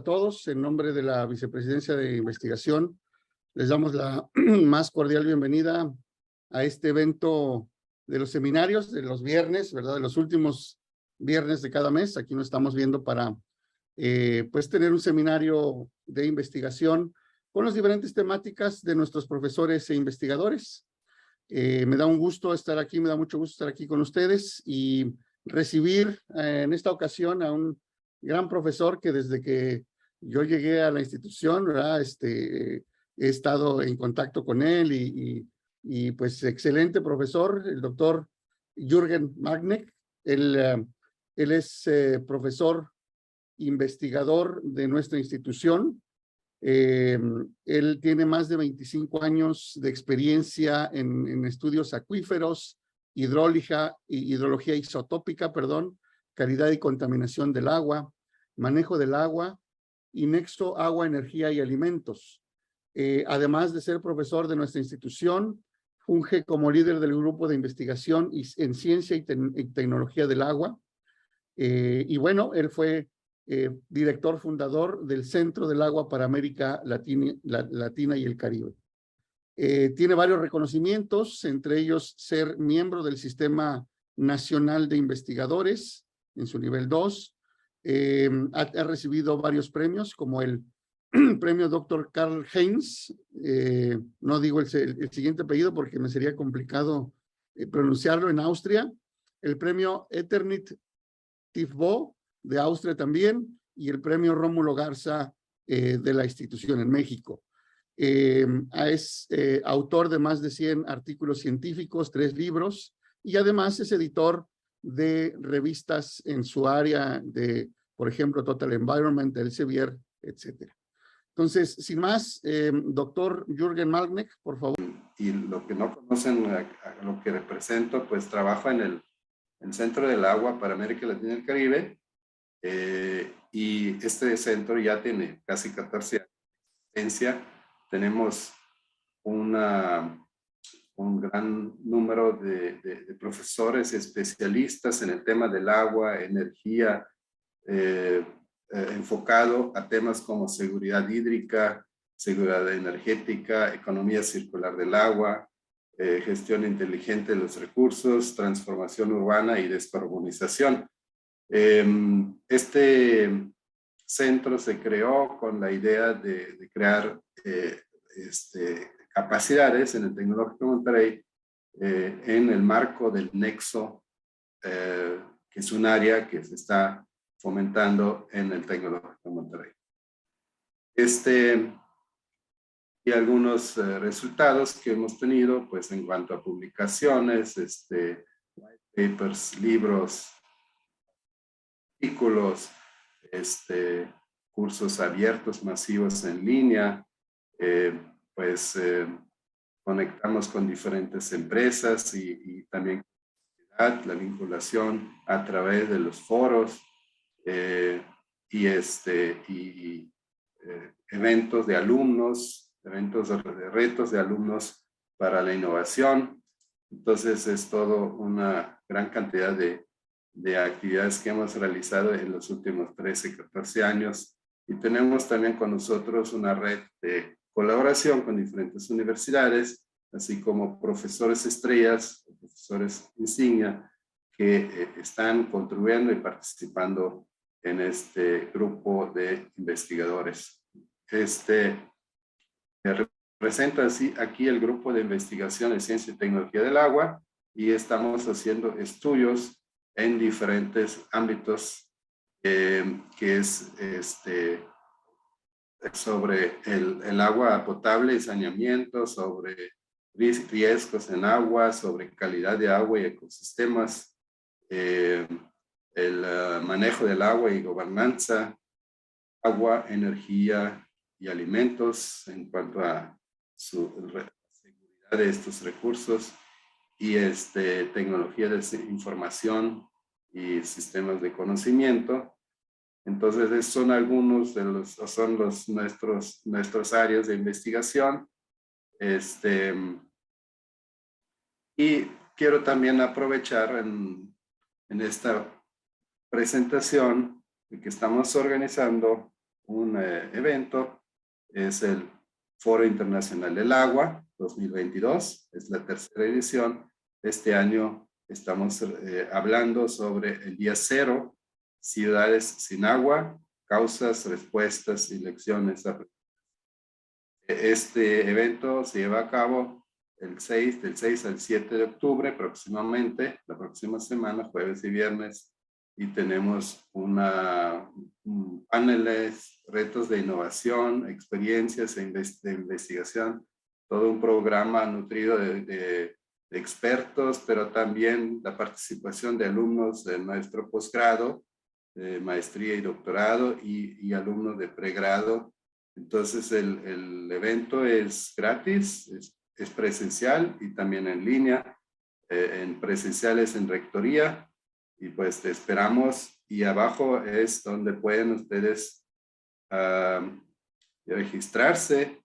todos. En nombre de la Vicepresidencia de Investigación, les damos la más cordial bienvenida a este evento de los seminarios de los viernes, ¿verdad? De los últimos viernes de cada mes. Aquí nos estamos viendo para pues tener un seminario de investigación con las diferentes temáticas de nuestros profesores e investigadores. Me da un gusto estar aquí, me da mucho gusto estar aquí con ustedes y recibir en esta ocasión a un gran profesor que desde que yo llegué a la institución, ¿verdad? He estado en contacto con él y pues excelente profesor, el doctor Jürgen Magneck. Él es profesor investigador de nuestra institución. Él tiene más de 25 años de experiencia en estudios acuíferos, hidrología isotópica, calidad y contaminación del agua, manejo del agua y nexo agua, energía y alimentos. Además de ser profesor de nuestra institución, funge como líder del grupo de investigación en ciencia y tecnología del agua. Y bueno, él fue director fundador del Centro del Agua para América Latina y el Caribe. Tiene varios reconocimientos, entre ellos ser miembro del Sistema Nacional de Investigadores en su nivel 2. Ha recibido varios premios, como el premio Dr. Karl Heinz. No digo el siguiente apellido porque me sería complicado pronunciarlo, en Austria. El premio Eternit Tifbo de Austria también, y el premio Rómulo Garza de la institución en México. Es autor de más de 100 artículos científicos, 3 libros, y además es editor de revistas en su área de, por ejemplo, Total Environment, Elsevier, etc. Entonces, sin más, doctor Jürgen Magneck, por favor. Y lo que no conocen a lo que represento, pues trabajo en el Centro del Agua para América Latina y el Caribe, y este centro ya tiene casi 14 años de existencia. Tenemos un gran número de profesores especialistas en el tema del agua, energía, enfocado a temas como seguridad hídrica, seguridad energética, economía circular del agua, gestión inteligente de los recursos, transformación urbana y descarbonización. Este centro se creó con la idea de crear capacidades en el Tecnológico de Monterrey en el marco del Nexo, que es un área que se está fomentando en el Tecnológico de Monterrey. Y algunos resultados que hemos tenido, pues en cuanto a publicaciones, papers, libros, artículos, cursos abiertos masivos en línea, conectamos con diferentes empresas y también la vinculación a través de los foros eventos de alumnos, eventos de retos de alumnos para la innovación. Entonces es todo una gran cantidad de actividades que hemos realizado en los últimos 13, 14 años, y tenemos también con nosotros una red de colaboración con diferentes universidades, así como profesores estrellas, profesores insignia, que están contribuyendo y participando en este grupo de investigadores. Representa aquí el grupo de investigación de ciencia y tecnología del agua, y estamos haciendo estudios en diferentes ámbitos, que es sobre el agua potable y saneamiento, sobre riesgos en agua, sobre calidad de agua y ecosistemas, el manejo del agua y gobernanza, agua, energía y alimentos en cuanto a la seguridad de estos recursos, y tecnología de información y sistemas de conocimiento. Entonces, son algunos de nuestras áreas de investigación. Y quiero también aprovechar en esta presentación que estamos organizando un evento. Es el Foro Internacional del Agua 2022, es la tercera edición. Este año estamos hablando sobre el día cero, ciudades sin agua, causas, respuestas y lecciones. Este evento se lleva a cabo del 6 al 7 de octubre próximamente, la próxima semana, jueves y viernes, y tenemos paneles, retos de innovación, experiencias de investigación, todo un programa nutrido de expertos, pero también la participación de alumnos de nuestro posgrado, de maestría y doctorado, y alumnos de pregrado. Entonces el evento es gratis, es presencial y también en línea. En presenciales en rectoría, y pues te esperamos. Y abajo es donde pueden ustedes registrarse.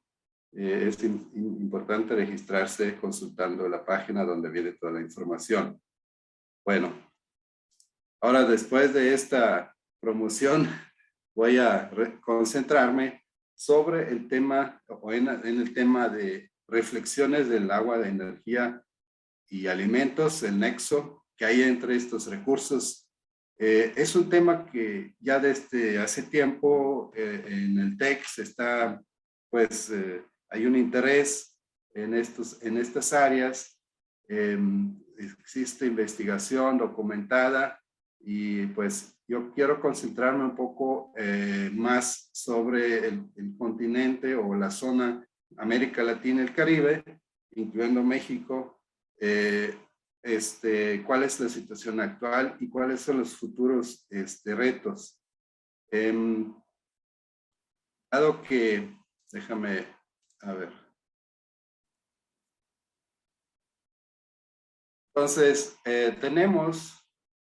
Es importante registrarse consultando la página donde viene toda la información. Bueno, ahora después de esta promoción voy a concentrarme sobre el tema, o en el tema de reflexiones del agua, de energía y alimentos, el nexo que hay entre estos recursos. Es un tema que ya desde hace tiempo en el TEC está, pues, hay un interés en estas áreas. Existe investigación documentada y pues yo quiero concentrarme un poco más sobre el continente o la zona América Latina y el Caribe, incluyendo México. Cuál es la situación actual y cuáles son los futuros retos. Dado que, déjame, a ver. Entonces, tenemos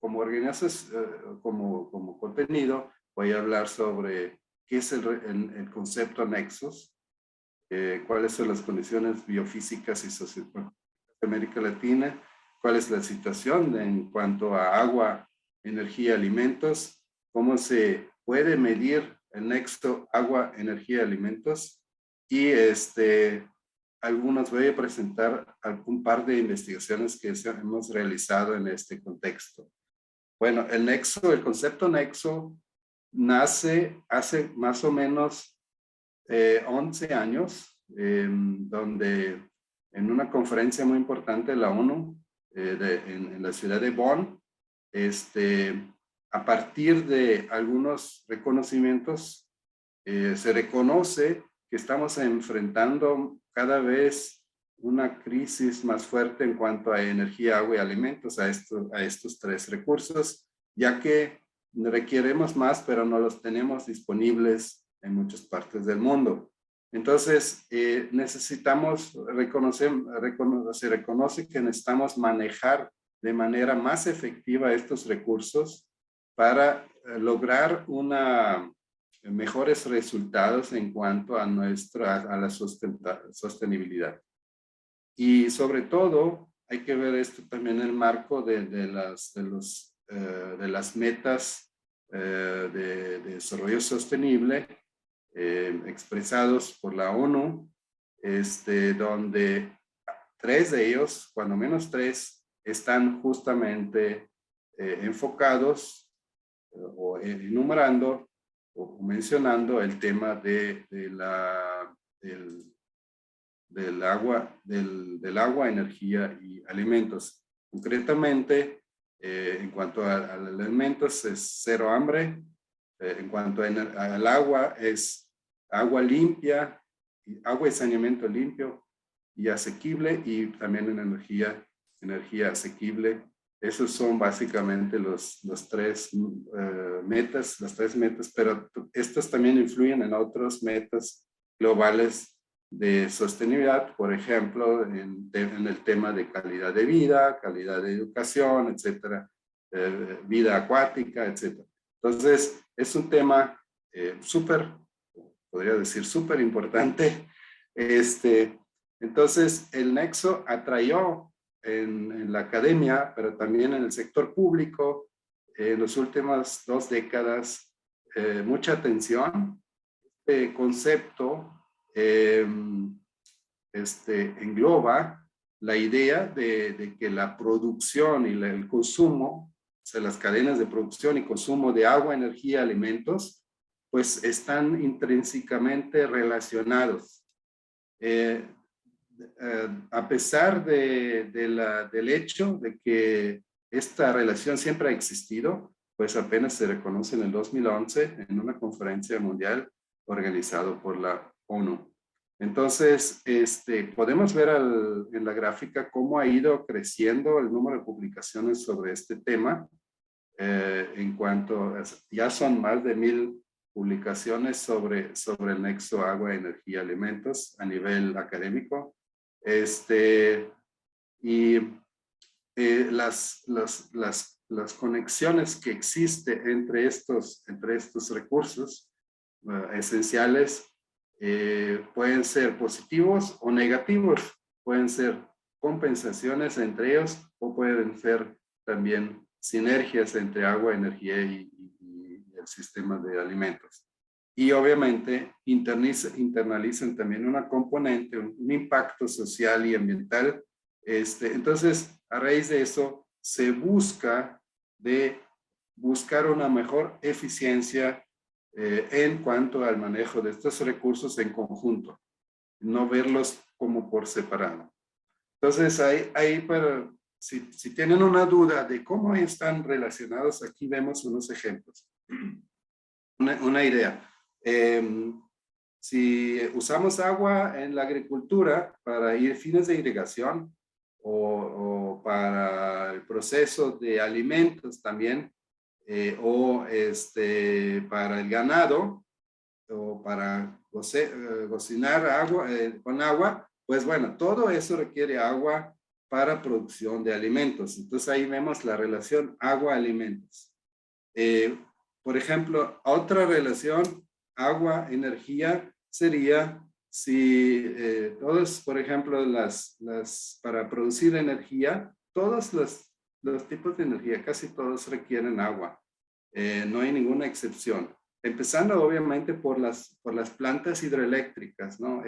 como organización, como contenido, voy a hablar sobre qué es el concepto nexos, cuáles son las condiciones biofísicas y socioeconómicas de América Latina, cuál es la situación en cuanto a agua, energía, alimentos, cómo se puede medir el nexo agua, energía, alimentos, y voy a presentar un par de investigaciones que hemos realizado en este contexto. Bueno, el concepto nexo nace hace más o menos 11 años, donde en una conferencia muy importante de la ONU, en la ciudad de Bonn, a partir de algunos reconocimientos, se reconoce que estamos enfrentando cada vez una crisis más fuerte en cuanto a energía, agua y alimentos, a estos tres recursos, ya que requeremos más, pero no los tenemos disponibles en muchas partes del mundo. Entonces, necesitamos se reconoce que necesitamos manejar de manera más efectiva estos recursos para lograr mejores resultados en cuanto a la sostenibilidad. Y sobre todo, hay que ver esto también en el marco de las metas de desarrollo sostenible expresados por la ONU, donde 3 de ellos, cuando menos 3, están justamente enfocados o enumerando o mencionando el tema del agua, energía y alimentos. Concretamente, en cuanto a alimentos, es cero hambre. En cuanto al agua, es agua limpia, agua y saneamiento limpio y asequible, y también en energía asequible. Esos son básicamente las tres metas, pero estas también influyen en otras metas globales de sostenibilidad, por ejemplo, en el tema de calidad de vida, calidad de educación, etcétera, vida acuática, etcétera. Entonces, es un tema podría decir súper importante. Entonces, el nexo atrayó en la academia, pero también en el sector público, en las últimas 2 décadas, mucha atención, concepto engloba la idea de que la producción y el consumo, o sea, las cadenas de producción y consumo de agua, energía, alimentos, pues están intrínsecamente relacionados. A pesar del hecho de que esta relación siempre ha existido, pues apenas se reconoce en el 2011 en una conferencia mundial organizada por la ONU. Entonces, podemos ver en la gráfica cómo ha ido creciendo el número de publicaciones sobre este tema. En cuanto, ya son más de 1000 publicaciones sobre el nexo agua, energía, alimentos a nivel académico. Las conexiones que existen entre estos recursos esenciales pueden ser positivos o negativos, pueden ser compensaciones entre ellos o pueden ser también sinergias entre agua, energía y el sistema de alimentos. Y obviamente internalizan también una componente, un impacto social y ambiental. Entonces, a raíz de eso, se buscar una mejor eficiencia en cuanto al manejo de estos recursos en conjunto, no verlos como por separado. Entonces, si tienen una duda de cómo están relacionados, aquí vemos unos ejemplos. Una idea. Si usamos agua en la agricultura para fines de irrigación o para el proceso de alimentos también, o para el ganado, o para cocinar agua, con agua, pues bueno, todo eso requiere agua para producción de alimentos. Entonces ahí vemos la relación agua-alimentos. Por ejemplo, otra relación agua-energía sería si todos, por ejemplo, para producir energía, todos los tipos de energía, casi todos requieren agua. No hay ninguna excepción. Empezando obviamente por las plantas hidroeléctricas, ¿no?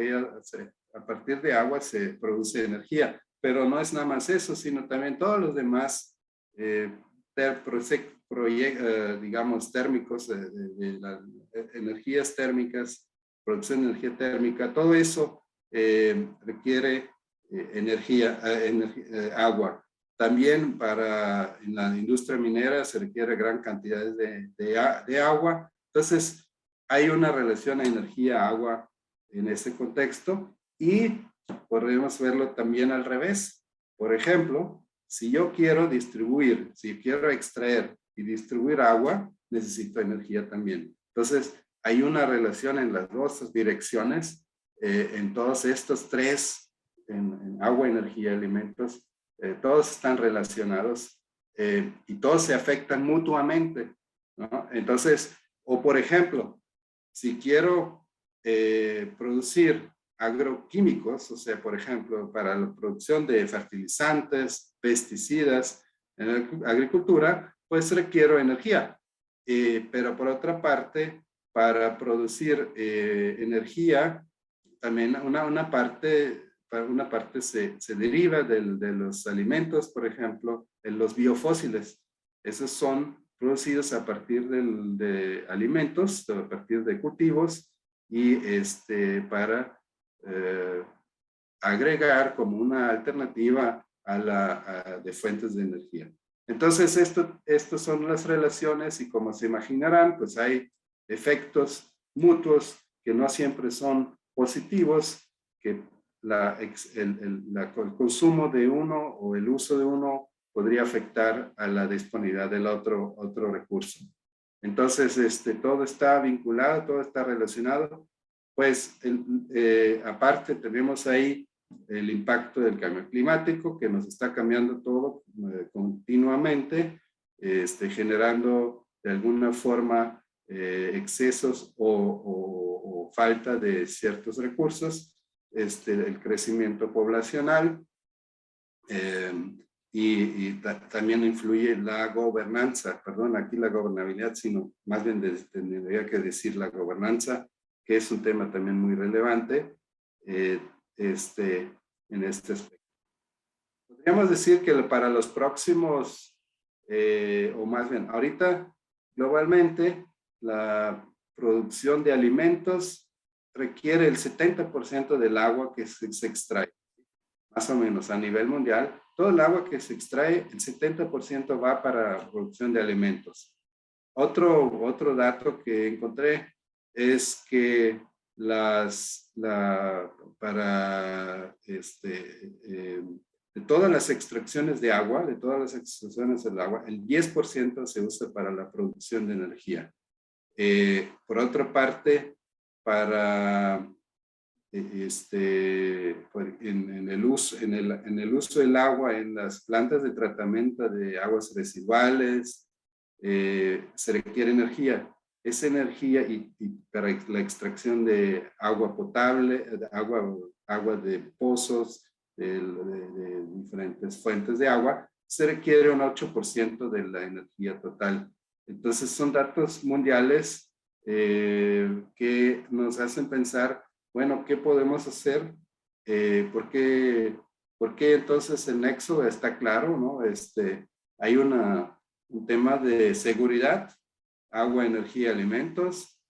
A partir de agua se produce energía, pero no es nada más eso, sino también todos los demás digamos, térmicos, de las energías térmicas, producción de energía térmica, todo eso requiere agua. También en la industria minera se requiere gran cantidad de agua. Entonces, hay una relación energía-agua en ese contexto y podemos verlo también al revés. Por ejemplo, si yo quiero extraer y distribuir agua, necesito energía también. Entonces, hay una relación en las dos direcciones, en todos estos tres, en agua, energía y alimentos, todos están relacionados y todos se afectan mutuamente, ¿no? Entonces, o por ejemplo, si quiero producir agroquímicos, o sea, por ejemplo, para la producción de fertilizantes, pesticidas en la agricultura, pues requiero energía. Pero por otra parte, para producir energía, también una parte se deriva de los alimentos, por ejemplo, en los biofósiles. Esos son producidos a partir de alimentos, a partir de cultivos y para agregar como una alternativa de fuentes de energía. Entonces, estas son las relaciones y como se imaginarán, pues hay efectos mutuos que no siempre son positivos, que el consumo de uno o el uso de uno podría afectar a la disponibilidad del otro recurso. Entonces, todo está vinculado, todo está relacionado. Pues, aparte tenemos ahí el impacto del cambio climático que nos está cambiando todo continuamente, generando de alguna forma excesos o falta de ciertos recursos, el crecimiento poblacional y también influye la gobernanza, perdón, aquí la gobernabilidad, sino más bien tendría que decir la gobernanza que es un tema también muy relevante en este aspecto. Podríamos decir que para los próximos, o más bien, ahorita globalmente, la producción de alimentos requiere el 70% del agua que se extrae, más o menos a nivel mundial. Todo el agua que se extrae, el 70% va para la producción de alimentos. Otro dato que encontré es que de todas las extracciones de agua, el 10% se usa para la producción de energía. Por otra parte, en el uso del agua en las plantas de tratamiento de aguas residuales, se requiere energía. Esa energía y para la extracción de agua potable, agua de pozos, de diferentes fuentes de agua, se requiere un 8% de la energía total. Entonces son datos mundiales que nos hacen pensar, bueno, ¿qué podemos hacer? ¿Por qué entonces el nexo está claro, ¿no? Hay un tema de seguridad, agua, energía, alimentos.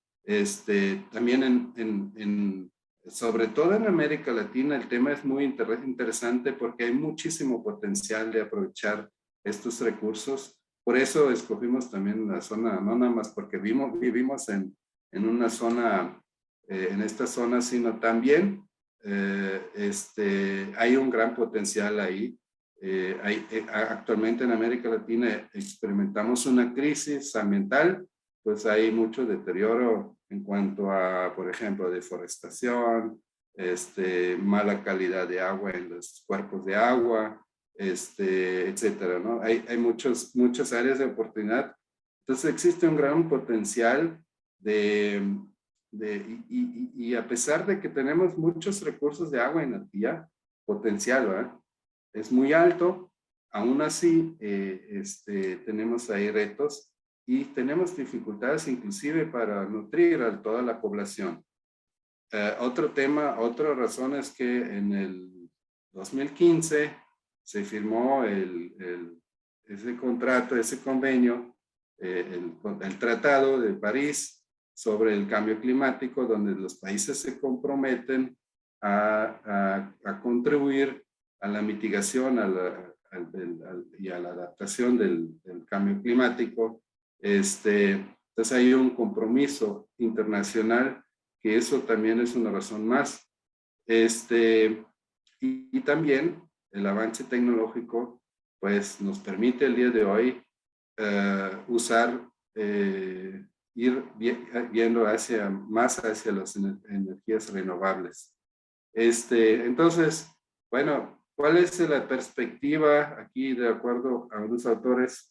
También sobre todo en América Latina, el tema es muy interesante porque hay muchísimo potencial de aprovechar estos recursos. Por eso escogimos también la zona, no nada más porque vivimos en una zona, en esta zona, sino también hay un gran potencial ahí. Actualmente en América Latina experimentamos una crisis ambiental, pues hay mucho deterioro en cuanto a, por ejemplo, deforestación, mala calidad de agua en los cuerpos de agua, etcétera, ¿no? Hay muchas áreas de oportunidad. Entonces existe un gran potencial y a pesar de que tenemos muchos recursos de agua y energía, potencial, ¿verdad? Es muy alto, aún así tenemos ahí retos y tenemos dificultades inclusive para nutrir a toda la población. Otra razón es que en el 2015 se firmó ese contrato, ese convenio, el Tratado de París sobre el cambio climático, donde los países se comprometen a contribuir a la mitigación y a la adaptación del cambio climático. Entonces hay un compromiso internacional, que eso también es una razón más. Y también el avance tecnológico pues nos permite el día de hoy ir viendo más hacia las energías renovables. Entonces, bueno, ¿cuál es la perspectiva aquí, de acuerdo a unos autores?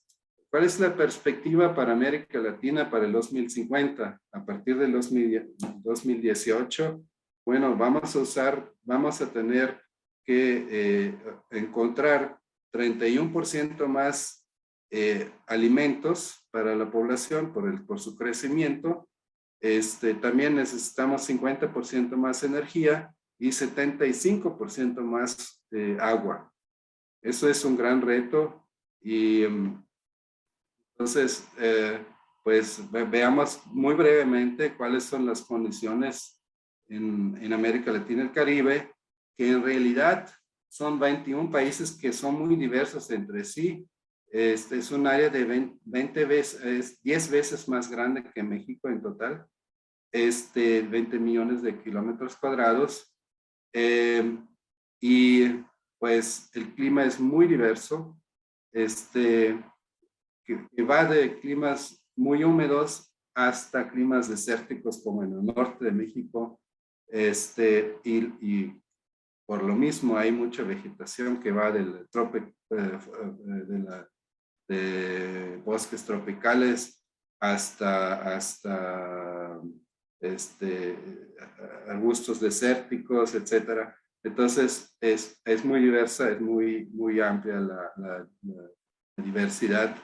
¿Cuál es la perspectiva para América Latina para el 2050? A partir del 2018, bueno, vamos a tener que encontrar 31% más alimentos para la población por su crecimiento. También necesitamos 50% más energía y 75% más agua. Eso es un gran reto y entonces, pues veamos muy brevemente cuáles son las condiciones en América Latina y el Caribe, que en realidad son 21 países que son muy diversos entre sí. Es un área de 10 veces más grande que México en total, 20 millones de kilómetros cuadrados. Y pues el clima es muy diverso, que va de climas muy húmedos hasta climas desérticos como en el norte de México, y por lo mismo hay mucha vegetación que va del de bosques tropicales hasta arbustos desérticos, etcétera. Entonces es muy diversa, es muy amplia la diversidad.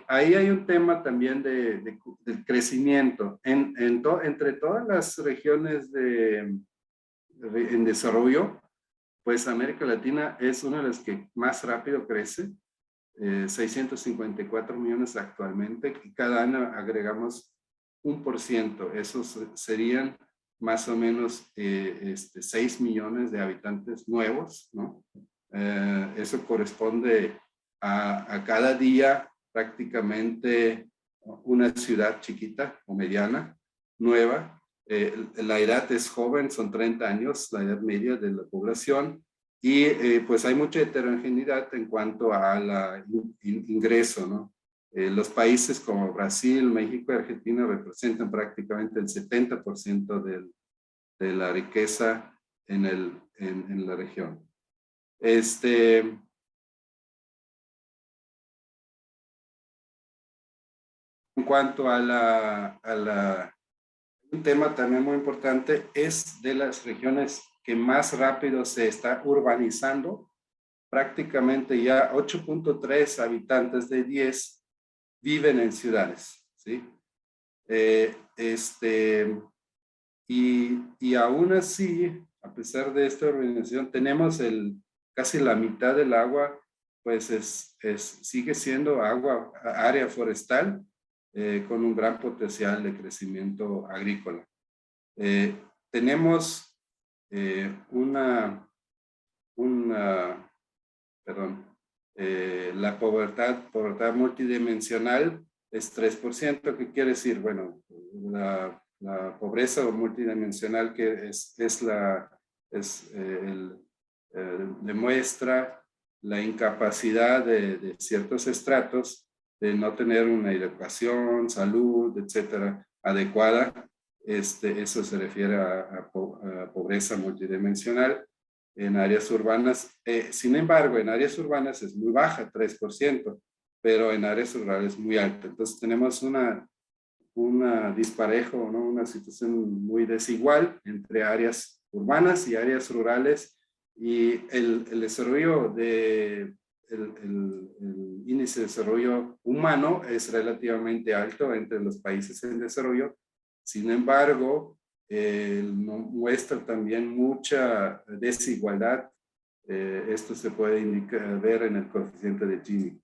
Ahí hay un tema también del crecimiento. Entre todas las regiones en desarrollo, pues América Latina es una de las que más rápido crece, 654 millones actualmente, y cada año agregamos 1%. Esos serían más o menos 6 millones de habitantes nuevos, ¿no? Eso corresponde a cada día prácticamente una ciudad chiquita o mediana, nueva. La edad es joven, son 30 años, la edad media de la población, y pues hay mucha heterogeneidad en cuanto al ingreso, ¿no? Los países como Brasil, México y Argentina representan prácticamente el 70% de la riqueza en la región. En cuanto un tema también muy importante es de las regiones que más rápido se está urbanizando. Prácticamente ya 8.3 habitantes de 10 viven en ciudades, ¿sí? Y aún así, a pesar de esta urbanización, tenemos casi la mitad del agua, pues sigue siendo área forestal, con un gran potencial de crecimiento agrícola. Tenemos la pobreza multidimensional es 3%, ¿qué quiere decir? Bueno, la pobreza multidimensional que demuestra la incapacidad de ciertos estratos de no tener una educación, salud, etcétera, adecuada. Eso se refiere a pobreza multidimensional en áreas urbanas. Sin embargo, en áreas urbanas es muy baja, 3%, pero en áreas rurales es muy alta. Entonces tenemos una disparejo, ¿no? Una situación muy desigual entre áreas urbanas y áreas rurales, y el desarrollo el índice de desarrollo humano es relativamente alto entre los países en desarrollo. Sin embargo, muestra también mucha desigualdad. Esto se puede ver en el coeficiente de Gini.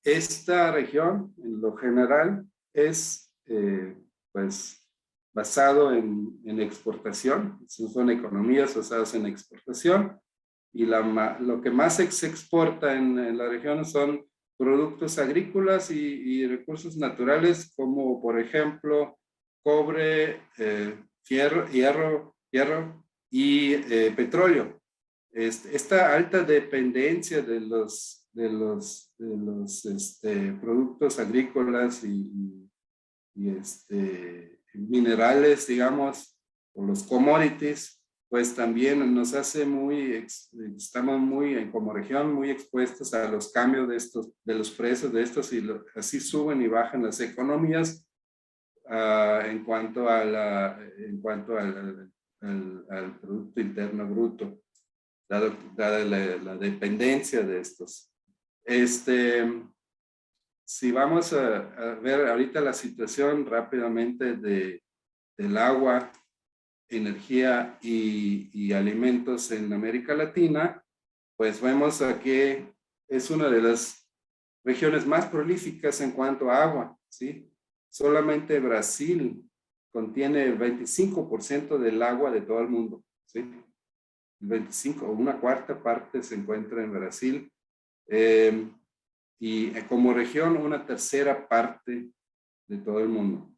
Esta región, en lo general, es pues basado en exportación. Son economías basadas en exportación, y lo que más se exporta en la región son productos agrícolas y recursos naturales, como por ejemplo cobre, hierro y petróleo. Esta alta dependencia de los productos agrícolas y minerales, digamos, o los commodities, pues también nos hace estamos como región muy expuestos a los cambios de los precios de estos, y así suben y bajan las economías en cuanto al Producto Interno Bruto, dada la dependencia de estos. Si vamos a ver ahorita la situación rápidamente del agua, energía y alimentos en América Latina, pues vemos que es una de las regiones más prolíficas en cuanto a agua, ¿sí? Solamente Brasil contiene el 25% del agua de todo el mundo, ¿sí? El 25 o una cuarta parte se encuentra en Brasil. Y como región, una tercera parte de todo el mundo.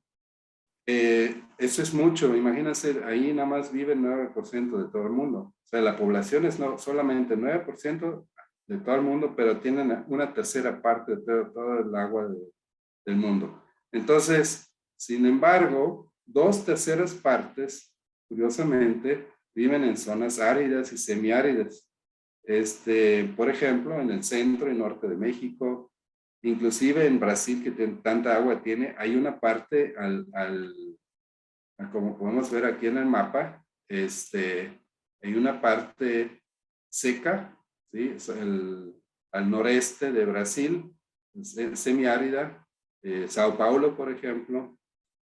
Eso es mucho. Imagínense, ahí nada más vive el 9% de todo el mundo. O sea, la población es solamente 9% de todo el mundo, pero tienen una tercera parte de todo el agua del mundo. Entonces, sin embargo, 2/3 partes, curiosamente, viven en zonas áridas y semiáridas. Por ejemplo, en el centro y norte de México, inclusive en Brasil, que tanta agua tiene, hay una parte, como podemos ver aquí en el mapa, hay una parte seca ¿sí? Al noreste de Brasil, semiárida, Sao Paulo, por ejemplo.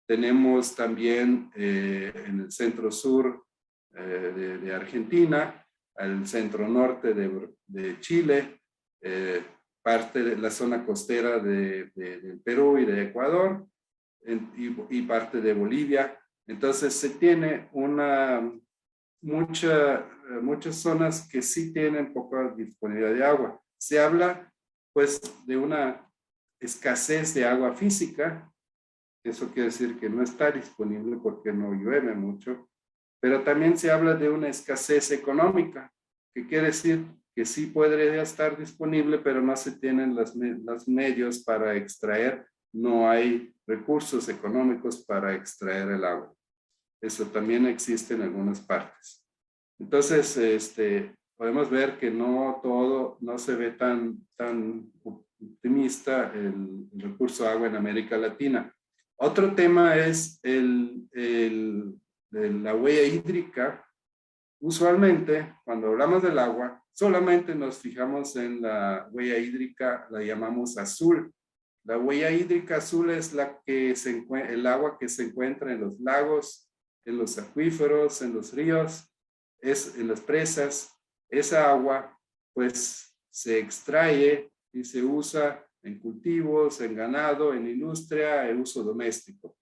Tenemos también en el centro sur de Argentina, al centro norte de Chile, parte de la zona costera del Perú y de Ecuador, y parte de Bolivia. Entonces se tiene muchas zonas que sí tienen poca disponibilidad de agua. Se habla pues de una escasez de agua física. Eso quiere decir que no está disponible porque no llueve mucho, pero también se habla de una escasez económica, que quiere decir que sí podría estar disponible, pero no se tienen los medios para extraer, no hay recursos económicos para extraer el agua. Eso también existe en algunas partes. Entonces, podemos ver que no se ve tan optimista el recurso de agua en América Latina. Otro tema es la huella hídrica. Usualmente, cuando hablamos del agua, solamente nos fijamos en la huella hídrica, la llamamos azul. La huella hídrica azul es el agua que se encuentra en los lagos, en los acuíferos, en los ríos, en las presas. Esa agua, pues, se extrae y se usa en cultivos, en ganado, en industria, en uso doméstico.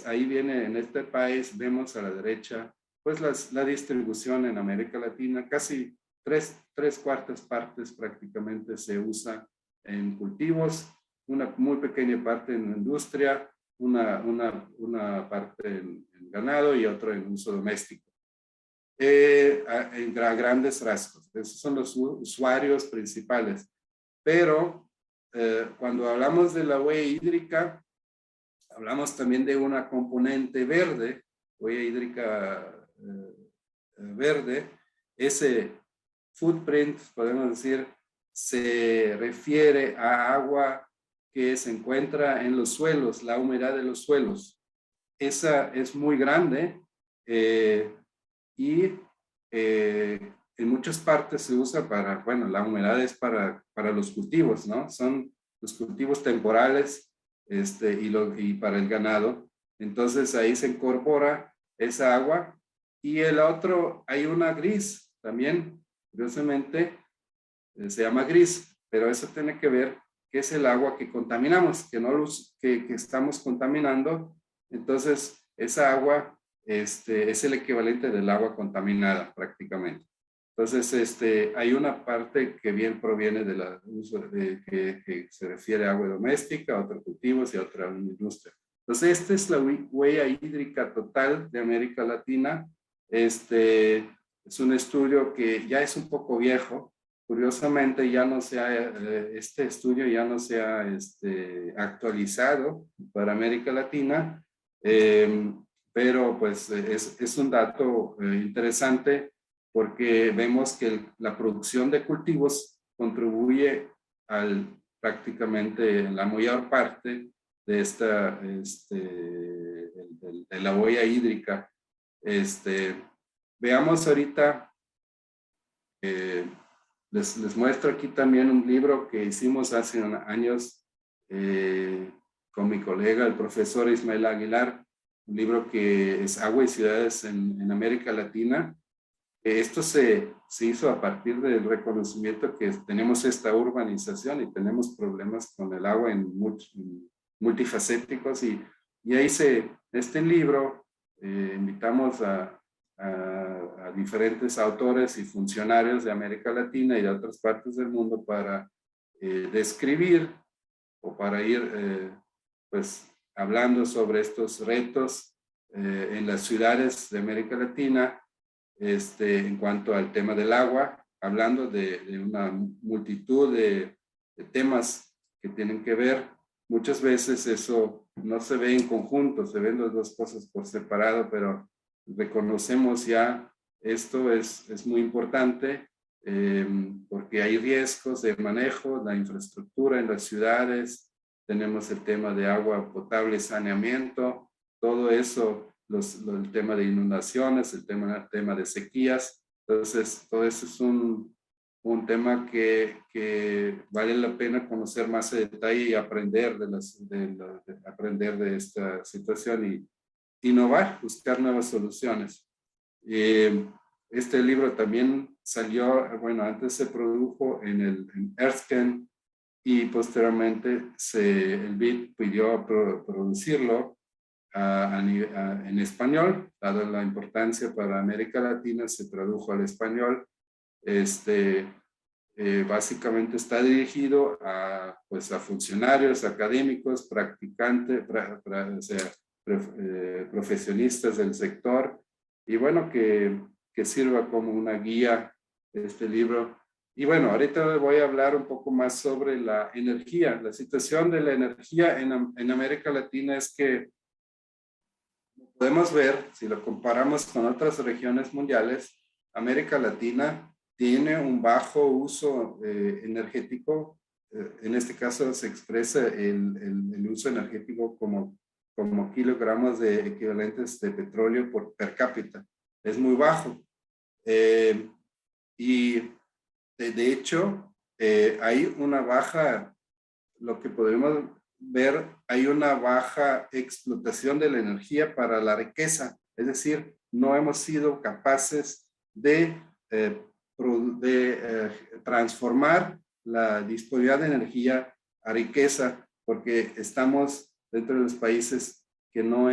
Ahí viene, en este país, vemos a la derecha, pues la distribución en América Latina, casi tres cuartas partes prácticamente se usa en cultivos, una muy pequeña parte en industria, una parte en ganado y otra en uso doméstico. En grandes rasgos, esos son los usuarios principales. Pero cuando hablamos de la huella hídrica, hablamos también de una componente verde, huella hídrica verde. Ese footprint, podemos decir, se refiere a agua que se encuentra en los suelos, la humedad de los suelos. Esa es muy grande y en muchas partes se usa bueno, la humedad es para los cultivos, ¿no? Son los cultivos temporales y para el ganado. Entonces ahí se incorpora esa agua. Y el otro, hay una gris también, curiosamente, se llama gris, pero eso tiene que ver que es el agua que contaminamos, que estamos contaminando. Entonces, esa agua es el equivalente del agua contaminada prácticamente. Entonces, hay una parte que bien proviene del uso que se refiere a agua doméstica, a otros cultivos y a otra industria. Entonces, esta es la huella hídrica total de América Latina. Es un estudio que ya es un poco viejo. Curiosamente, este estudio ya no se ha actualizado para América Latina, pero pues es un dato interesante porque vemos que la producción de cultivos contribuye prácticamente la mayor parte de de la huella hídrica. Veamos ahorita, les muestro aquí también un libro que hicimos hace años con mi colega, el profesor Ismael Aguilar, un libro que es Agua y Ciudades en América Latina. Esto se hizo a partir del reconocimiento que tenemos esta urbanización y tenemos problemas con el agua multifacéticos y ahí este libro invitamos a diferentes autores y funcionarios de América Latina y de otras partes del mundo para describir o para ir pues hablando sobre estos retos en las ciudades de América Latina en cuanto al tema del agua, hablando de una multitud de temas que tienen que ver. Muchas veces eso no se ve en conjunto, se ven las dos cosas por separado, pero reconocemos ya esto es muy importante porque hay riesgos de manejo, la infraestructura en las ciudades, tenemos el tema de agua potable, saneamiento, todo eso, el tema de inundaciones, el tema de sequías. Entonces, todo eso es un un tema que vale la pena conocer más a detalle y aprender aprender de esta situación y innovar, buscar nuevas soluciones. Este libro también salió, bueno, antes se produjo en Erskine y posteriormente el BID pidió producirlo en español, dada la importancia para América Latina, se tradujo al español. Básicamente está dirigido pues a funcionarios académicos, practicantes, o sea, profesionistas del sector, y bueno, que sirva como una guía este libro. Y bueno, ahorita voy a hablar un poco más sobre la energía. La situación de la energía en América Latina es que podemos ver, si lo comparamos con otras regiones mundiales, América Latina tiene un bajo uso energético. En este caso se expresa el uso energético como kilogramos de equivalentes de petróleo per cápita. Es muy bajo. Y de hecho, hay una baja, lo que podemos ver, hay una baja explotación de la energía para la riqueza. Es decir, no hemos sido capaces de transformar la disponibilidad de energía a riqueza, porque estamos dentro de los países que no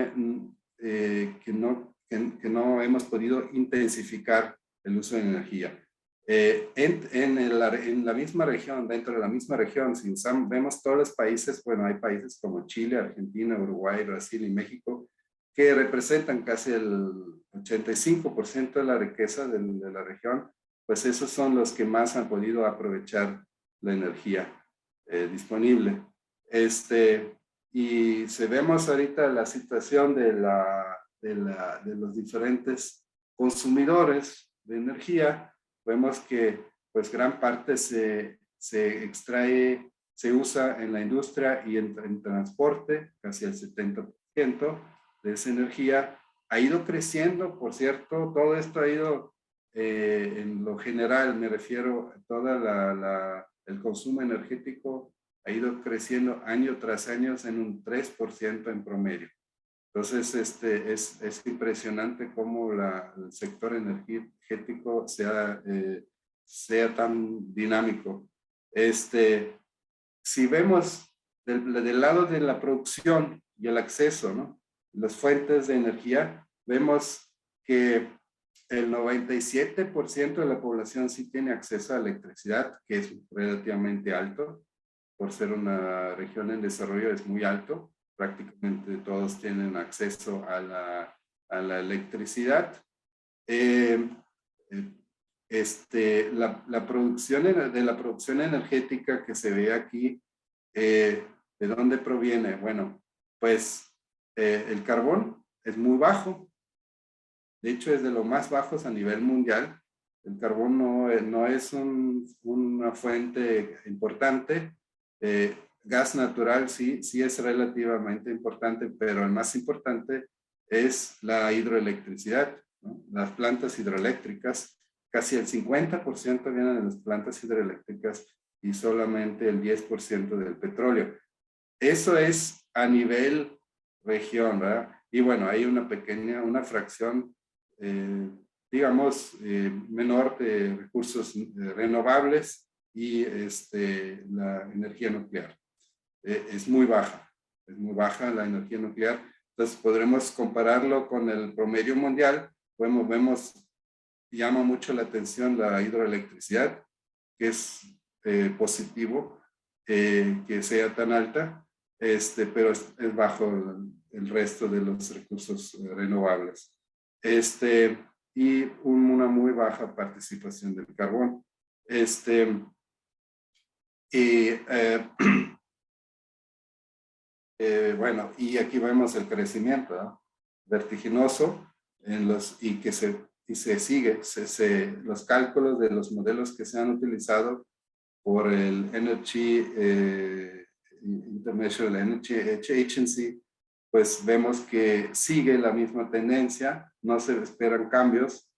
hemos podido intensificar el uso de energía. En la misma región, dentro de la misma región, si vemos todos los países, bueno, hay países como Chile, Argentina, Uruguay, Brasil y México, que representan casi el 85% de la riqueza de la región, pues esos son los que más han podido aprovechar la energía disponible. Y si vemos ahorita la situación de los diferentes consumidores de energía, vemos que pues gran parte se extrae, se usa en la industria y en transporte, casi el 70% de esa energía ha ido creciendo. Por cierto, todo esto ha ido en lo general, me refiero a todo el consumo energético ha ido creciendo año tras año en un 3% en promedio. Entonces, es impresionante cómo el sector energético sea tan dinámico. Si vemos del lado de la producción y el acceso, ¿no? Las fuentes de energía, vemos que el 97% de la población sí tiene acceso a electricidad, que es relativamente alto. Por ser una región en desarrollo es muy alto. Prácticamente todos tienen acceso a la electricidad. La producción energética que se ve aquí, ¿de dónde proviene? Bueno, pues el carbón es muy bajo. De hecho, es de los más bajos a nivel mundial. El carbón no es una fuente importante. Gas natural sí es relativamente importante, pero el más importante es la hidroelectricidad, ¿no? Las plantas hidroeléctricas, casi el 50% vienen de las plantas hidroeléctricas y solamente el 10% del petróleo. Eso es a nivel región, ¿verdad? Y bueno, hay una fracción, digamos, menor de recursos renovables y la energía nuclear. Es muy baja la energía nuclear. Entonces podremos compararlo con el promedio mundial. Llama mucho la atención la hidroelectricidad, que es positivo que sea tan alta, pero es bajo el resto de los recursos renovables. Y una muy baja participación del carbón. Bueno, y aquí vemos el crecimiento, ¿no? Vertiginoso y se sigue los cálculos de los modelos que se han utilizado por el International Energy Agency, pues vemos que sigue la misma tendencia, no se esperan cambios.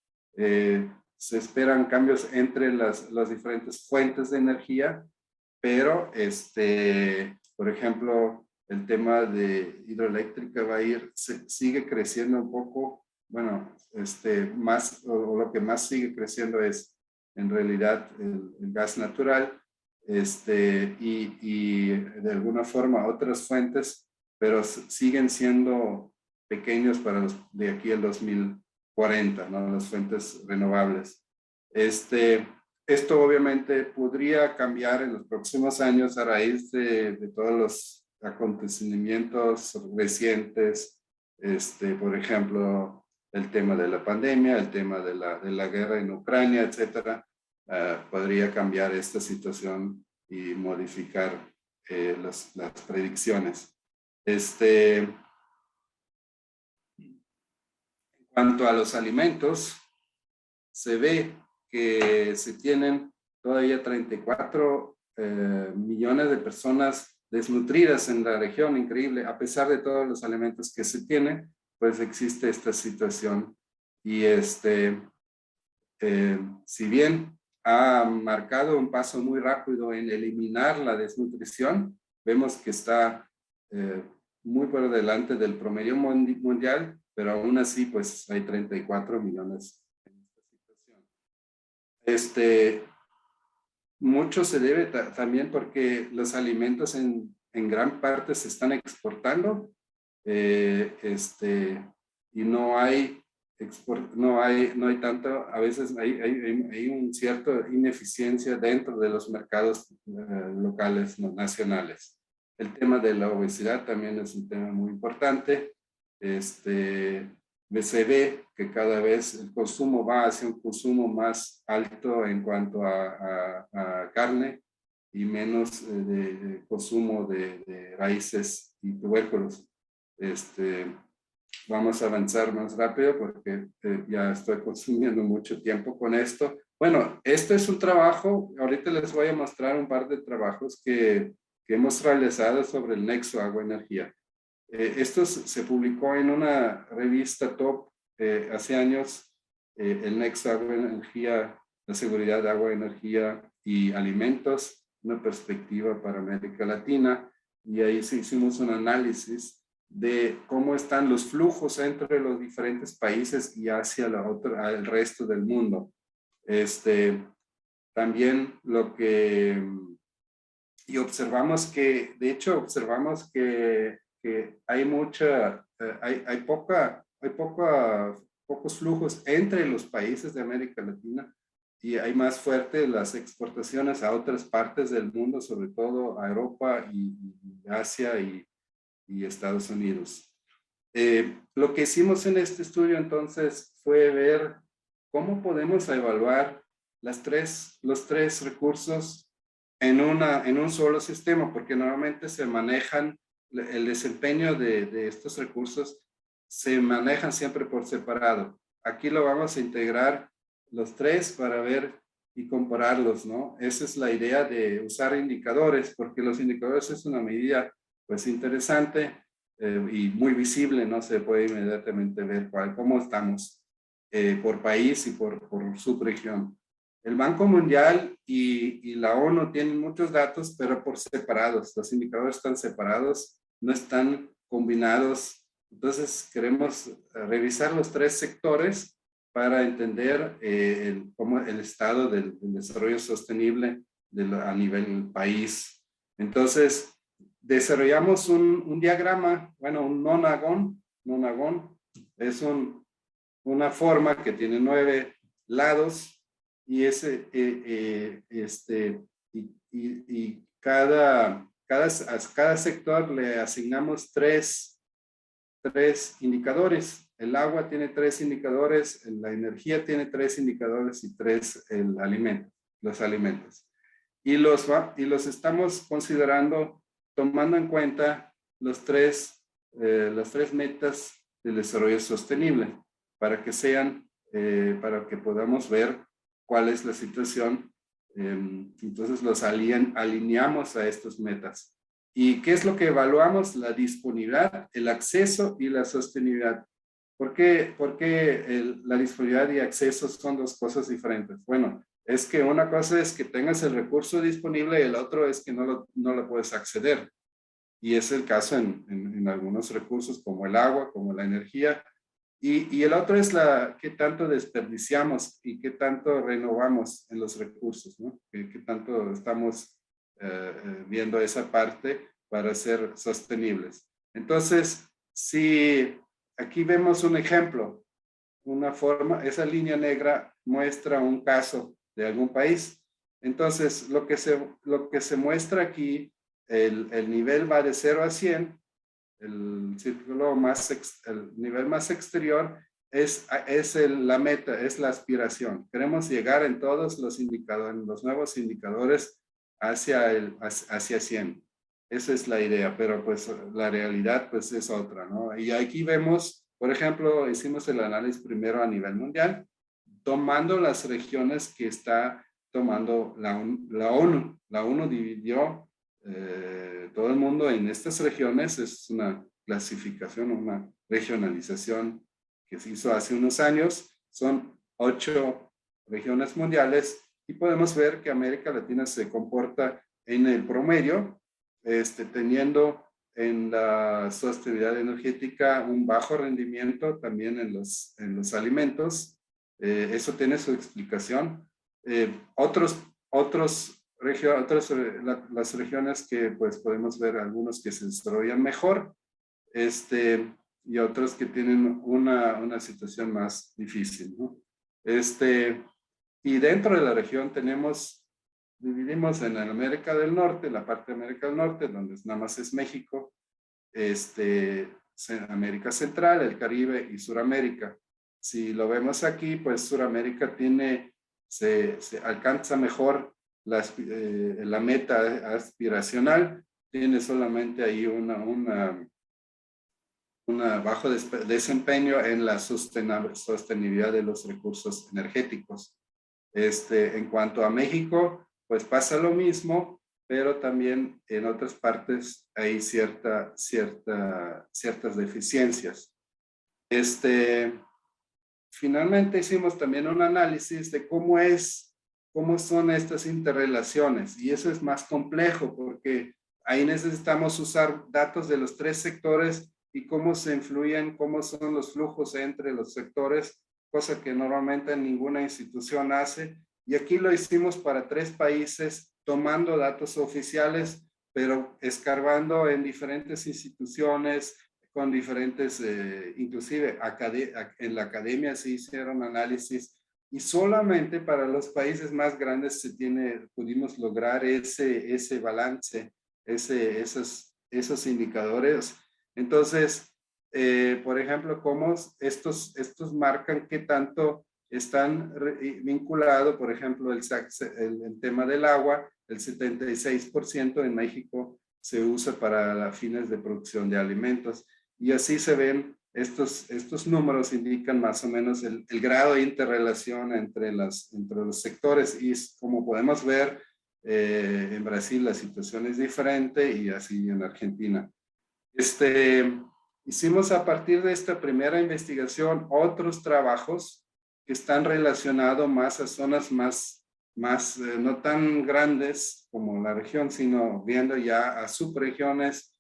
se esperan cambios entre las diferentes fuentes de energía, pero por ejemplo, el tema de hidroeléctrica va a sigue creciendo un poco. Bueno, más, o lo que más sigue creciendo es en realidad el gas natural, y de alguna forma otras fuentes, pero siguen siendo pequeños para de aquí al 2040, ¿no? Las fuentes renovables. Esto obviamente podría cambiar en los próximos años a raíz de todos los acontecimientos recientes, por ejemplo, el tema de la pandemia, el tema de la guerra en Ucrania, etcétera. Podría cambiar esta situación y modificar las predicciones. En cuanto a los alimentos, se ve que se tienen todavía 34 millones de personas desnutridas en la región, increíble. A pesar de todos los alimentos que se tienen, pues existe esta situación. Y si bien ha marcado un paso muy rápido en eliminar la desnutrición, vemos que está muy por delante del promedio mundial, pero aún así pues hay 34 millones en esta situación. Mucho se debe también porque los alimentos en gran parte se están exportando, y no hay tanto, a veces hay un cierto ineficiencia dentro de los mercados locales, no, nacionales. El tema de la obesidad también es un tema muy importante. Se ve que cada vez el consumo va hacia un consumo más alto en cuanto a carne y menos de consumo de raíces y tubérculos. Vamos a avanzar más rápido porque ya estoy consumiendo mucho tiempo con esto. Bueno, esto es un trabajo, ahorita les voy a mostrar un par de trabajos que hemos realizado sobre el nexo agua-energía. Esto se publicó en una revista top hace años, el nexo agua-energía, la seguridad de agua, energía y alimentos, una perspectiva para América Latina, y ahí hicimos un análisis de cómo están los flujos entre los diferentes países y hacia el resto del mundo. También y observamos que, de hecho, observamos que hay pocos flujos entre los países de América Latina, y hay más fuerte las exportaciones a otras partes del mundo, sobre todo a Europa y Asia y Estados Unidos. Lo que hicimos en este estudio entonces fue ver cómo podemos evaluar los tres recursos en un solo sistema, porque normalmente se manejan, el desempeño de estos recursos se manejan siempre por separado. Aquí lo vamos a integrar los tres para ver y compararlos, ¿no? Esa es la idea de usar indicadores, porque los indicadores es una medida pues interesante y muy visible, ¿no? Se puede inmediatamente ver cómo estamos por país y por subregión. El Banco Mundial y la ONU tienen muchos datos, pero por separados. Los indicadores están separados, no están combinados. Entonces, queremos revisar los tres sectores para entender cómo el estado del desarrollo sostenible a nivel país. Entonces, desarrollamos un diagrama, bueno, un nonagón. Es una forma que tiene 9 lados, y cada sector le asignamos tres indicadores. El agua tiene 3 indicadores, la energía tiene 3 indicadores y 3 los alimentos. Y los estamos considerando tomando en cuenta las tres metas del desarrollo sostenible para que podamos ver cuál es la situación. Entonces los alineamos a estas metas. ¿Y qué es lo que evaluamos? La disponibilidad, el acceso y la sostenibilidad. por qué la disponibilidad y acceso son dos cosas diferentes? Bueno, es que una cosa es que tengas el recurso disponible y el otro es que no lo puedes acceder. Y es el caso en algunos recursos como el agua, como la energía. Y el otro es qué tanto desperdiciamos y qué tanto renovamos en los recursos, ¿no? Qué tanto estamos viendo esa parte para ser sostenibles. Entonces, si aquí vemos un ejemplo, una forma, esa línea negra muestra un caso de algún país. Entonces, lo que se muestra aquí, el nivel va de 0 a 100, el círculo el nivel más exterior es la meta, es la aspiración. Queremos llegar en todos los indicadores, en los nuevos indicadores hacia 100. Esa es la idea, pero pues la realidad pues es otra, ¿no? Y aquí vemos, por ejemplo, hicimos el análisis primero a nivel mundial, tomando las regiones que está tomando la ONU. La ONU dividió todo el mundo en estas regiones. Es una clasificación, una regionalización que se hizo hace unos años. Son 8 regiones mundiales y podemos ver que América Latina se comporta en el promedio, teniendo en la sostenibilidad energética un bajo rendimiento también en los alimentos. Eso tiene su explicación. Las regiones que pues podemos ver, algunos que se desarrollan mejor, y otros que tienen una situación más difícil, ¿no? Y dentro de la región dividimos en América del Norte, la parte de América del Norte, donde nada más es México, América Central, el Caribe y Suramérica. Si lo vemos aquí, pues Suramérica se alcanza mejor la meta aspiracional, tiene solamente ahí un bajo desempeño en la sostenibilidad de los recursos energéticos. En cuanto a México, pues pasa lo mismo, pero también en otras partes hay ciertas deficiencias. Finalmente hicimos también un análisis de cómo son estas interrelaciones, y eso es más complejo porque ahí necesitamos usar datos de los 3 sectores y cómo se influyen, cómo son los flujos entre los sectores, cosa que normalmente ninguna institución hace. Y aquí lo hicimos para 3 países, tomando datos oficiales, pero escarbando en diferentes instituciones, con diferentes, inclusive en la academia se hicieron análisis, y solamente para los países más grandes pudimos lograr ese balance, esos indicadores. Entonces, por ejemplo, cómo estos marcan qué tanto están vinculados, por ejemplo, el tema del agua, el 76% en México se usa para fines de producción de alimentos. Y así se ven, estos números indican más o menos el grado de interrelación entre los sectores, y como podemos ver, en Brasil la situación es diferente y así en Argentina. Hicimos a partir de esta primera investigación otros trabajos que están relacionados más a zonas más no tan grandes como la región, sino viendo ya a subregiones,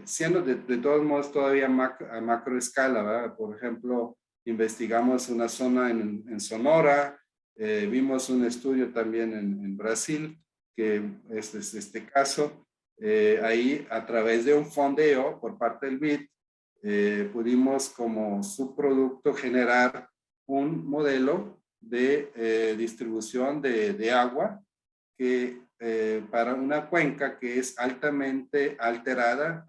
siendo de todos modos todavía a macro escala, ¿verdad? Por ejemplo, investigamos una zona en Sonora, vimos un estudio también en Brasil, que es este caso. Ahí, a través de un fondeo por parte del BID, pudimos como subproducto generar un modelo de distribución de agua que para una cuenca que es altamente alterada,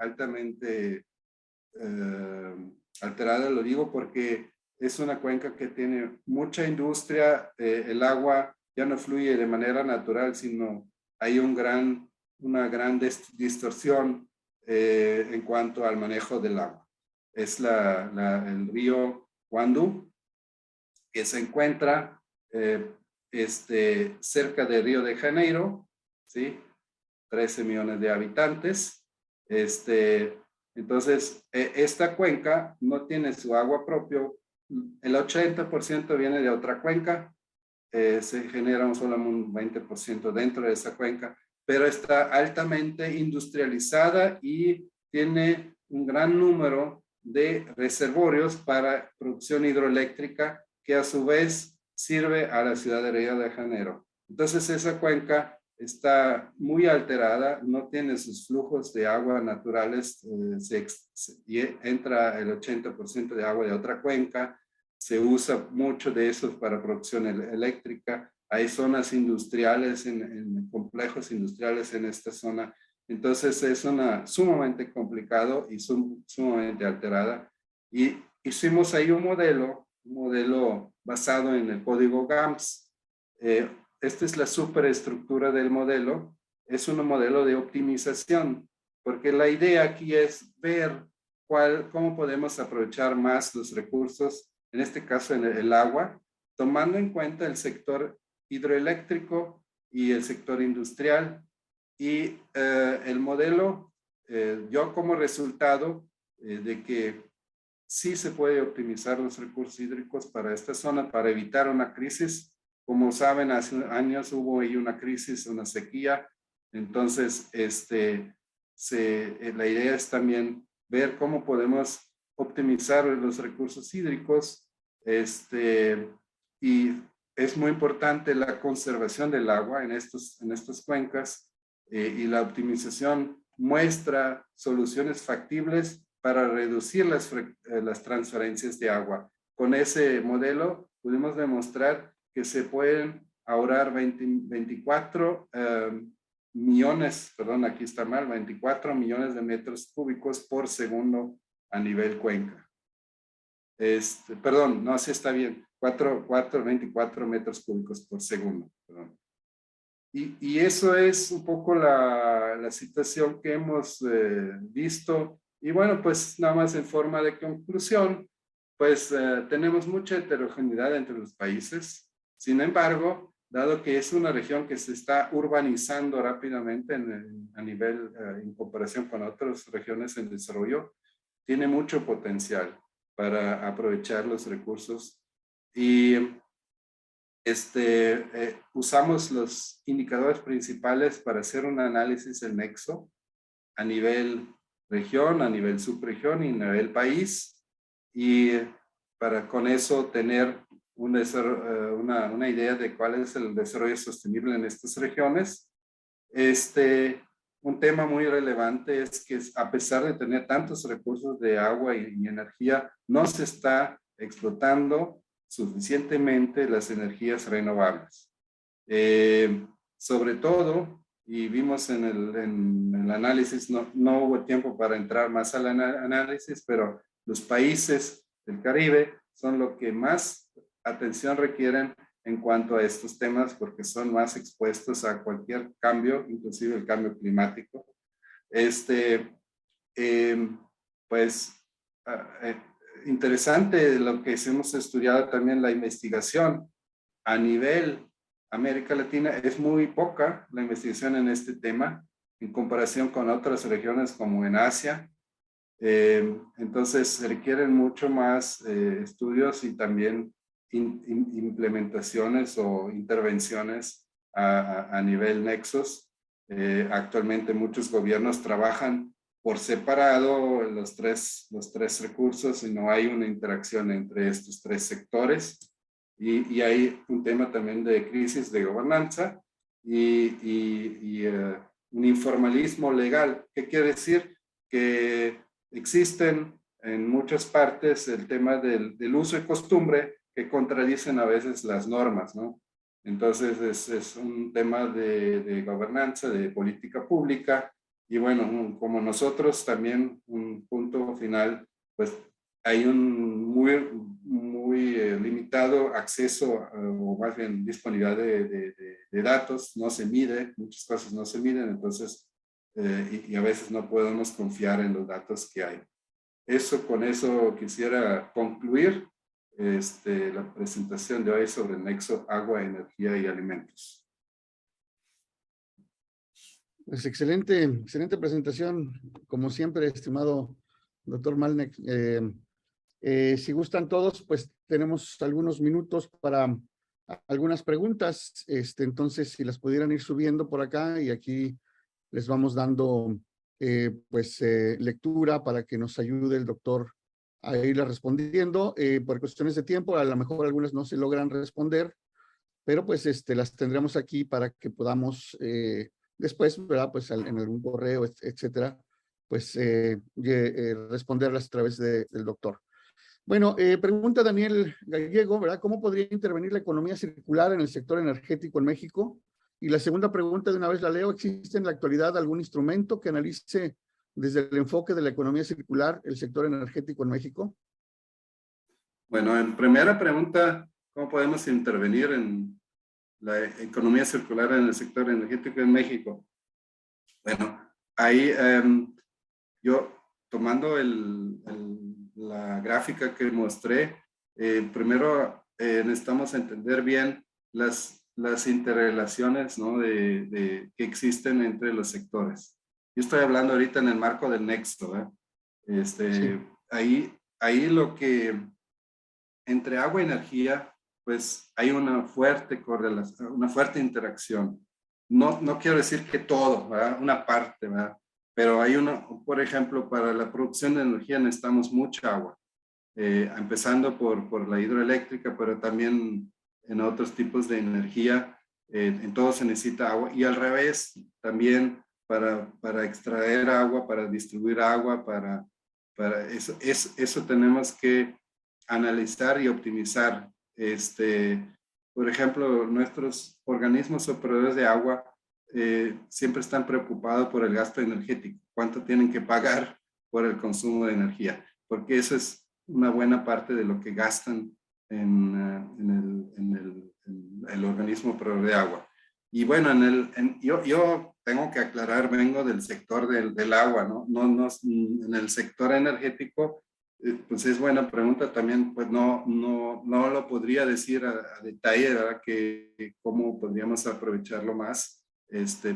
lo digo porque es una cuenca que tiene mucha industria, el agua ya no fluye de manera natural, sino hay una gran distorsión en cuanto al manejo del agua. Es el río Guandú, que se encuentra cerca de Río de Janeiro, ¿sí? 13 millones de habitantes. Entonces, esta cuenca no tiene su agua propio. El 80% viene de otra cuenca. Se genera solo un 20% dentro de esa cuenca, pero está altamente industrializada y tiene un gran número de reservorios para producción hidroeléctrica que a su vez sirve a la ciudad de Río de Janeiro. Entonces esa cuenca está muy alterada, no tiene sus flujos de agua naturales, entra el 80% de agua de otra cuenca, se usa mucho de eso para producción eléctrica, hay zonas industriales, en complejos industriales en esta zona, entonces es sumamente complicado y sumamente alterada. Y hicimos ahí un modelo basado en el código GAMS. Esta es la superestructura del modelo, es un modelo de optimización, porque la idea aquí es ver cómo podemos aprovechar más los recursos, en este caso en el agua, tomando en cuenta el sector hidroeléctrico y el sector industrial. Y el modelo dio como resultado de que sí se puede optimizar los recursos hídricos para esta zona, para evitar una crisis. Como saben, hace años hubo ahí una crisis, una sequía. Entonces, la idea es también ver cómo podemos optimizar los recursos hídricos. Y es muy importante la conservación del agua en estas cuencas, y la optimización muestra soluciones factibles para reducir las transferencias de agua. Con ese modelo pudimos demostrar que se pueden ahorrar 24 millones, perdón, aquí está mal, 24 millones de metros cúbicos por segundo a nivel cuenca. Perdón, no, así está bien, 24 metros cúbicos por segundo, perdón. Y eso es un poco la situación que hemos visto. Y bueno, pues nada más en forma de conclusión, pues tenemos mucha heterogeneidad entre los países. Sin embargo, dado que es una región que se está urbanizando rápidamente a nivel, en comparación con otras regiones en desarrollo, tiene mucho potencial para aprovechar los recursos. Y usamos los indicadores principales para hacer un análisis del nexo a nivel región, a nivel subregión y a nivel país, y para con eso tener una idea de cuál es el desarrollo sostenible en estas regiones. Un tema muy relevante es que a pesar de tener tantos recursos de agua y energía, no se está explotando suficientemente las energías renovables. Sobre todo, y vimos en el análisis, no hubo tiempo para entrar más al análisis, pero los países del Caribe son los que más atención requieren en cuanto a estos temas, porque son más expuestos a cualquier cambio, inclusive el cambio climático. Interesante lo que hemos estudiado también, la investigación a nivel América Latina es muy poca la investigación en este tema en comparación con otras regiones como en Asia. Entonces se requieren mucho más estudios y también implementaciones o intervenciones a nivel nexos. Actualmente muchos gobiernos trabajan por separado los tres recursos y no hay una interacción entre estos tres sectores. Y hay un tema también de crisis de gobernanza y un informalismo legal. ¿Qué quiere decir? Que existen en muchas partes el tema del uso y costumbre que contradicen a veces las normas, ¿no? Entonces es un tema de gobernanza, de política pública, y bueno, como nosotros también, un punto final, pues hay un muy limitado acceso o más bien disponibilidad de datos, no se mide, muchas cosas no se miden, entonces y a veces no podemos confiar en los datos que hay. Con eso quisiera concluir la presentación de hoy sobre el nexo agua, energía y alimentos. Pues excelente presentación, como siempre, estimado doctor Malneck. Si gustan todos, pues tenemos algunos minutos para algunas preguntas. Entonces, si las pudieran ir subiendo por acá y aquí les vamos dando lectura para que nos ayude el doctor a irla respondiendo. Por cuestiones de tiempo, a lo mejor algunas no se logran responder, pero pues las tendremos aquí para que podamos después, ¿verdad? Pues en algún correo, etcétera, pues responderlas a través del doctor. Bueno, pregunta Daniel Gallego, ¿verdad? ¿Cómo podría intervenir la economía circular en el sector energético en México? Y la segunda pregunta, de una vez la leo, ¿existe en la actualidad algún instrumento que analice desde el enfoque de la economía circular el sector energético en México? Bueno, en primera pregunta, ¿cómo podemos intervenir en la economía circular en el sector energético en México? Bueno, ahí yo tomando la gráfica que mostré, primero necesitamos entender bien las interrelaciones, ¿no? que existen entre los sectores. Yo estoy hablando ahorita en el marco del Nexo, ¿eh? Sí. Ahí lo que entre agua y energía, pues hay una fuerte correlación, una fuerte interacción. No quiero decir que todo, ¿verdad? Una parte, ¿verdad? Pero hay por ejemplo, para la producción de energía necesitamos mucha agua, empezando por la hidroeléctrica, pero también en otros tipos de energía, en todo se necesita agua. Y al revés, también para extraer agua, para distribuir agua, para eso tenemos que analizar y optimizar. Por ejemplo, nuestros organismos operadores de agua siempre están preocupados por el gasto energético, cuánto tienen que pagar por el consumo de energía, porque eso es una buena parte de lo que gastan en el organismo operador de agua. Y bueno, yo tengo que aclarar, vengo del sector del agua, ¿no? No, en el sector energético, pues es buena pregunta también, pues no lo podría decir a detalle, ¿verdad? Que cómo podríamos aprovecharlo más,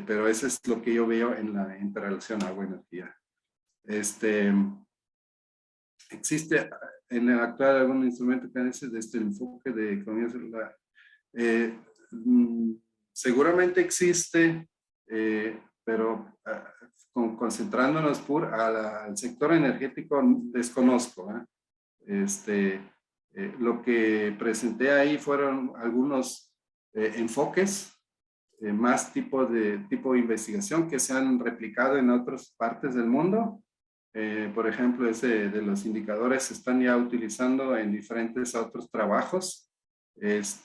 pero eso es lo que yo veo en la interrelación agua-energía. ¿Existe en el actual algún instrumento que hace desde el enfoque de economía celular? Seguramente existe, pero concentrándonos al sector energético, desconozco. Lo que presenté ahí fueron algunos enfoques, más tipo de investigación que se han replicado en otras partes del mundo. Por ejemplo, ese de los indicadores se están ya utilizando en diferentes otros trabajos. Es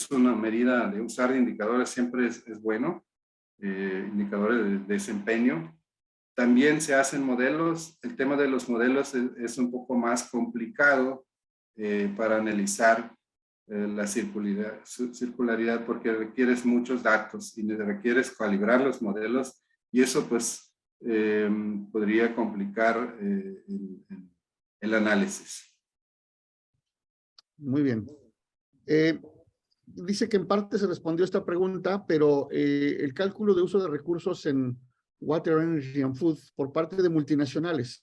una medida de usar indicadores, siempre es bueno, indicadores de desempeño. También se hacen modelos. El tema de los modelos es un poco más complicado para analizar la circularidad porque requieres muchos datos y requieres calibrar los modelos y eso pues podría complicar el análisis. Muy bien. Dice que en parte se respondió esta pregunta, pero el cálculo de uso de recursos en Water, Energy and Food por parte de multinacionales,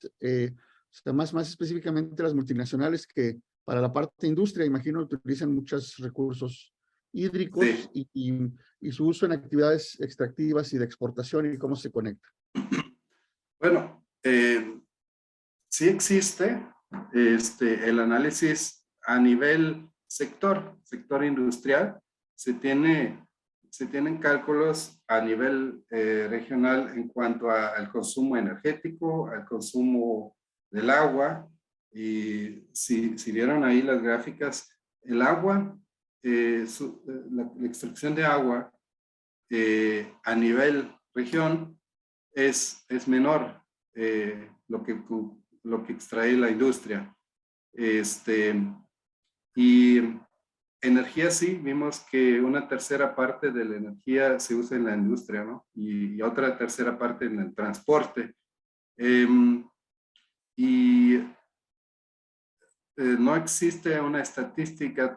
más específicamente las multinacionales que para la parte de industria, imagino, utilizan muchos recursos hídricos sí. y su uso en actividades extractivas y de exportación y cómo se conecta. Bueno, sí existe el análisis a nivel sector industrial. Se tienen cálculos a nivel regional en cuanto al consumo energético, al consumo del agua. Y si vieron ahí las gráficas, el agua, la extracción de agua a nivel región es menor lo que extrae la industria. Y energía sí, vimos que una tercera parte de la energía se usa en la industria, ¿no? Y otra tercera parte en el transporte. No existe una estadística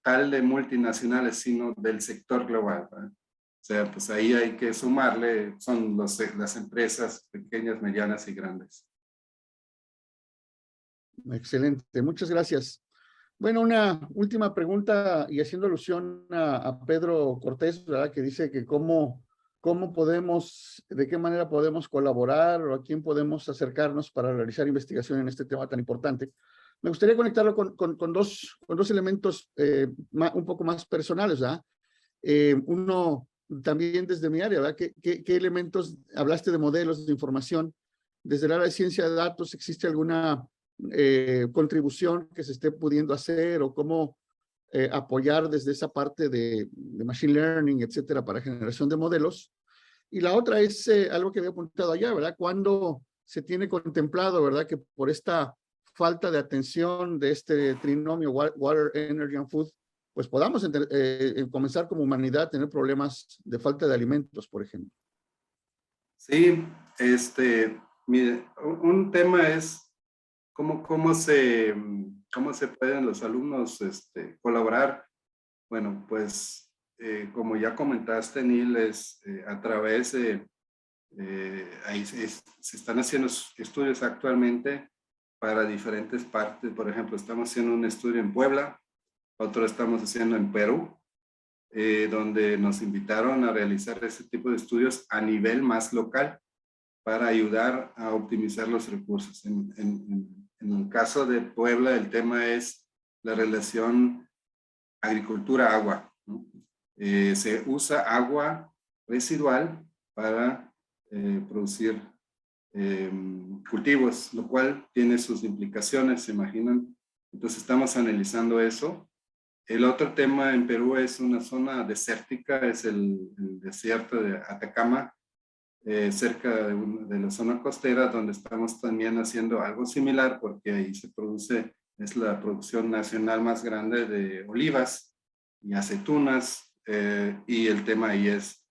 tal de multinacionales, sino del sector global, ¿verdad? O sea, pues ahí hay que sumarle, son las empresas pequeñas, medianas y grandes. Excelente, muchas gracias. Bueno, una última pregunta y haciendo alusión a Pedro Cortés, ¿verdad? Que dice que cómo podemos, de qué manera podemos colaborar o a quién podemos acercarnos para realizar investigación en este tema tan importante. Me gustaría conectarlo con dos elementos un poco más personales, ¿verdad? Uno también desde mi área, ¿verdad? ¿Qué elementos, hablaste de modelos de información? Desde el área de ciencia de datos, ¿existe alguna contribución que se esté pudiendo hacer o cómo apoyar desde esa parte de machine learning, etcétera, para generación de modelos? Y la otra es algo que había apuntado allá, ¿verdad? Cuando se tiene contemplado, ¿verdad? Que por esta falta de atención de este trinomio Water, Energy and Food, pues podamos comenzar como humanidad a tener problemas de falta de alimentos, por ejemplo. Sí, mire, un tema es cómo se pueden los alumnos colaborar. Bueno, pues como ya comentaste, Neil, es a través de, ahí se están haciendo estudios actualmente para diferentes partes. Por ejemplo, estamos haciendo un estudio en Puebla, otro estamos haciendo en Perú, donde nos invitaron a realizar ese tipo de estudios a nivel más local para ayudar a optimizar los recursos. En el caso de Puebla, el tema es la relación agricultura-agua, ¿no? Se usa agua residual para producir cultivos, lo cual tiene sus implicaciones, ¿se imaginan? Entonces estamos analizando eso. El otro tema en Perú es una zona desértica, es el desierto de Atacama, cerca de la zona costera, donde estamos también haciendo algo similar, porque ahí se produce, es la producción nacional más grande de olivas y aceitunas, y el tema ahí es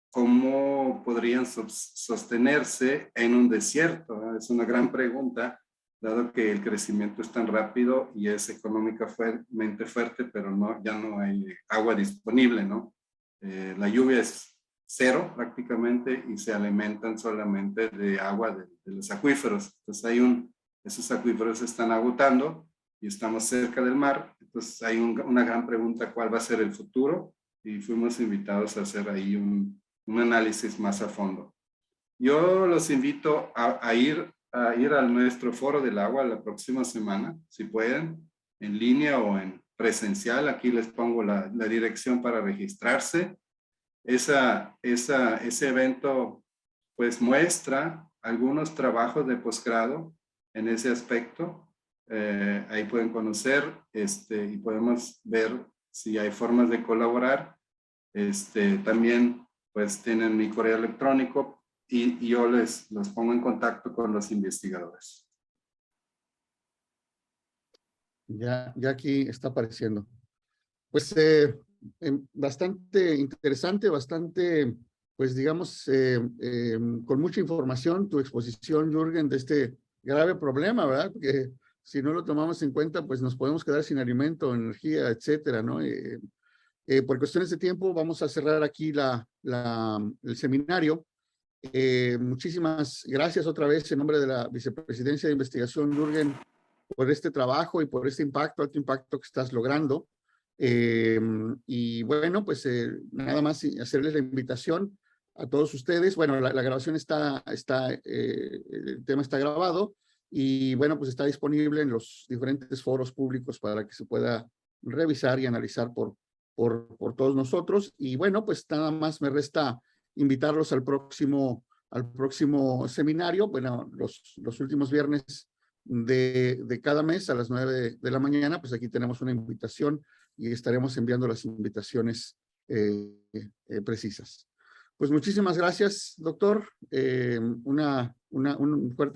cómo podrían sostenerse en un desierto, ¿no? Es una gran pregunta, dado que el crecimiento es tan rápido y es económicamente fuerte, pero ya no hay agua disponible, ¿no? La lluvia es cero prácticamente y se alimentan solamente de agua de los acuíferos. Entonces esos acuíferos se están agotando y estamos cerca del mar. Entonces hay una gran pregunta, ¿cuál va a ser el futuro? Y fuimos invitados a hacer ahí un análisis más a fondo. Yo los invito a ir a nuestro foro del agua la próxima semana, si pueden, en línea o en presencial. Aquí les pongo la dirección para registrarse. Ese evento pues muestra algunos trabajos de posgrado en ese aspecto. Ahí pueden conocer y podemos ver si hay formas de colaborar. También pues tienen mi correo electrónico y yo los pongo en contacto con los investigadores. Ya aquí está apareciendo. Pues bastante interesante, bastante, pues digamos, con mucha información, tu exposición, Jürgen, de este grave problema, ¿verdad? Porque si no lo tomamos en cuenta, pues nos podemos quedar sin alimento, energía, etcétera, ¿no? Por cuestiones de tiempo, vamos a cerrar aquí el seminario. Muchísimas gracias otra vez en nombre de la Vicepresidencia de Investigación, Jürgen, por este trabajo y por este alto impacto que estás logrando. Y bueno, pues nada más hacerles la invitación a todos ustedes. Bueno, la grabación el tema está grabado y bueno, pues está disponible en los diferentes foros públicos para que se pueda revisar y analizar por todos nosotros. Y bueno, pues nada más me resta invitarlos al próximo seminario. Bueno, los últimos viernes de cada mes a las 9 de la mañana, pues aquí tenemos una invitación y estaremos enviando las invitaciones precisas. Pues muchísimas gracias, doctor. Un fuerte